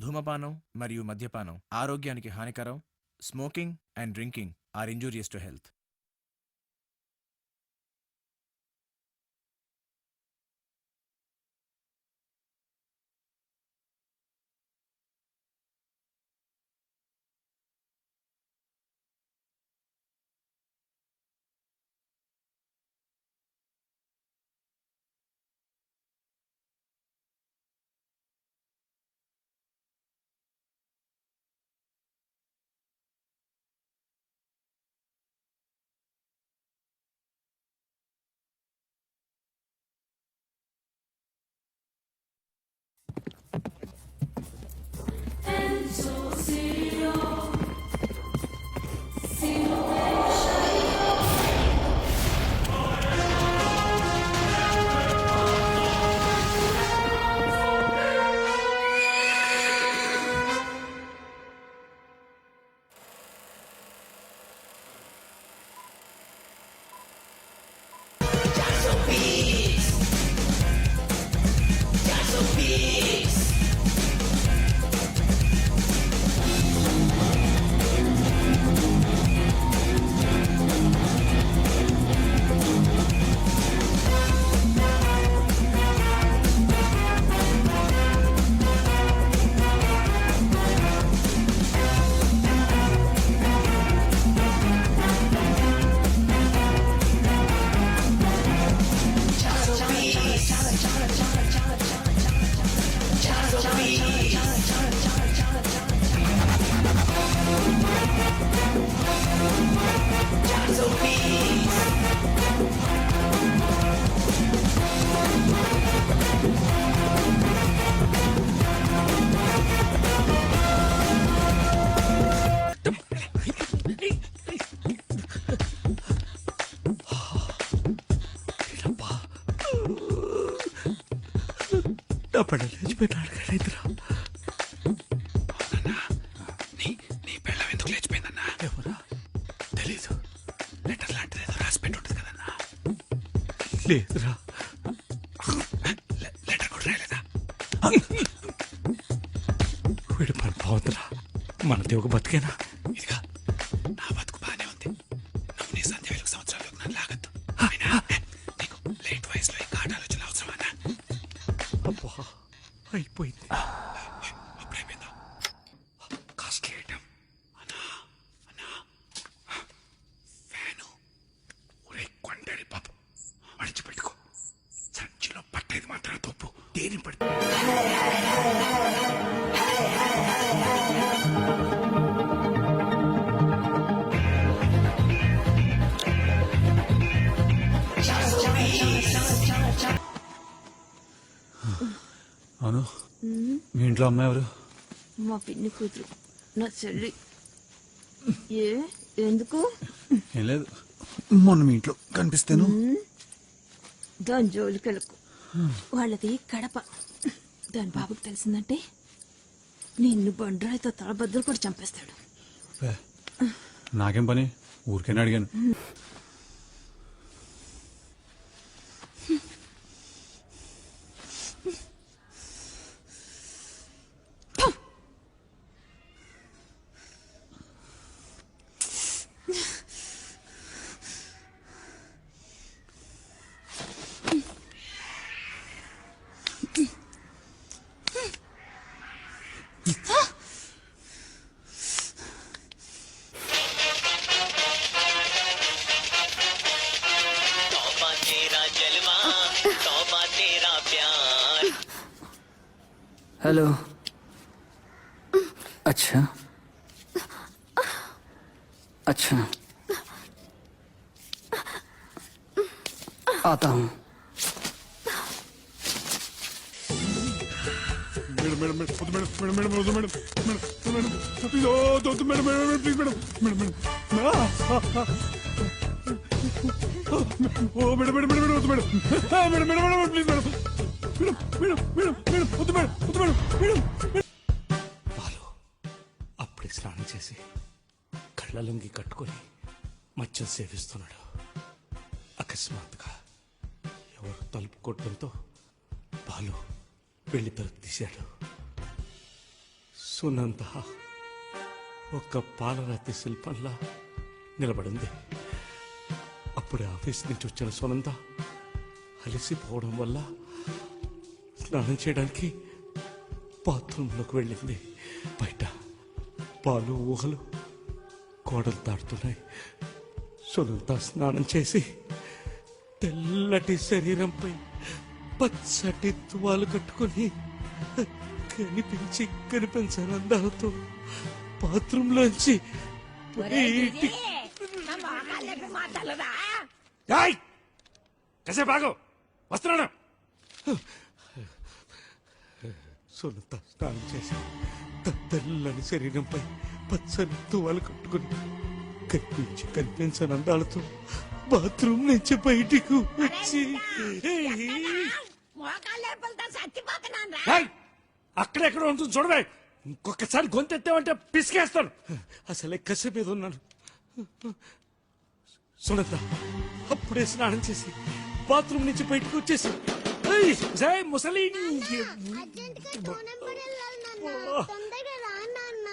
ధూమపానం మరియు మద్యపానం ఆరోగ్యానికి హానికరం. Smoking and drinking are injurious to health. అప్పుడు లేచిపోయినాడు కదరా. నీ పెళ్ళం ఎందుకు లేచిపోయిందన్నా? ఎవరా తెలీదు. లెటర్ లాంటిది ఏదో రాసి పెట్టి ఉంటుంది కదన్నా. లేదురా. లెటర్ కూడా రాయలేదా? వీడు పని బాగుందిరా. మనది ఒక బతికేనా? ఇదిగా నా బతుకు బానే ఉంది. నువ్వు నీ సంధ్య 1000 సంవత్సరాలకు నన్ను లాగద్దు. అయినా నీకు లేట్ వయసులో ఇంకా ఆలోచన అవసరమన్నా? అబ్బా అయిపోయింది. అప్పుడైపోయిందా? కాస్ట్లీ ఐటమ్ అన్నా. అన్నా ఫ్యాను ఒరే కొండడి పాపం అడిచిపెట్టుకో. సంచిలో పట్టేది మాత్రం తప్పు. దేని పడి అవును, మీ ఇంట్లో అమ్మాయి ఎవరు? మా పిన్ని కూతురు, నా చెల్లి. ఏ ఎందుకు? ఏం లేదు, మొన్న మీ ఇంట్లో కనిపిస్తేను. దాని జోలికెళ్ళకు. వాళ్ళది కడప. దాని బాబుకి తెలిసిందంటే నిన్ను బండరాయితో తలబద్దలు కూడా చంపేస్తాడు. నాకేం పని, ఊరికైనా అడిగాను. हेलो. अच्छा अच्छा, आता हूँ. మేడం మేడం మేడం వద్దు మేడం మేడం మేడం వద్దు మేడం మేడం మేడం ప్లీజ్ వద్దు madam madam madam please madam madam madam ఓ మేడం మేడం మేడం వద్దు madam madam madam madam please madam madam madam madam madam వద్దు మేడం వద్దు madam madam. వాళ్ళు అప్పుడే స్నానం చేసి కళ్ళ లొంగి కట్టుకొని మచ్చం సేవిస్తున్నాడు. అకస్మాత్తుగా ఎవరు తలుపు కొట్టడంతో బాలు పెళ్లి తలుపు తీశాడు. సునంద ఒక్క పాలరాతి శిల్పంలా నిలబడింది. అప్పుడే ఆఫీస్ నుంచి వచ్చిన సునంద అలసిపోవడం వల్ల స్నానం చేయడానికి బాత్రూంలోకి వెళ్ళింది. బయట పాలు ఊహలు గోడలు దాటుతున్నాయి. సునంద స్నానం చేసి తెల్లటి శరీరంపై పచ్చటి తువాలు కట్టుకుని కనిపించని అందాలతో బాత్రూంలోంచి కసేపు ఆగు, వస్తున్నాను. సునంద స్నానం చేసి తెల్లని శరీరంపై పచ్చని తువాలు కట్టుకుని కనిపించని అందాలతో బాత్రూమ్ నుంచి బయటికి వచ్చి ఏయ్, అక్కడెక్కడ ఉంటుంది చూడవే. ఇంకొకసారి గొంతెత్తావంటే పిసికేస్తాను. అసలే కసి మీద ఉన్నాను. సునంద అప్పుడే స్నానం చేసి బాత్రూమ్ నుంచి బయటకు వచ్చేసి ఏయ్, జై ముసలి. తొందరగా రా నాన్న.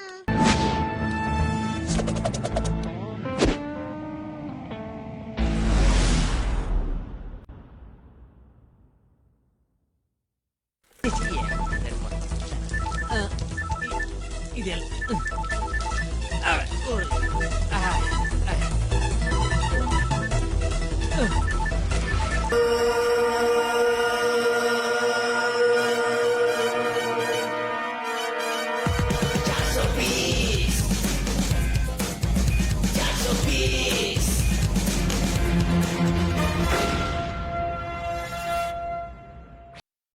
ఇది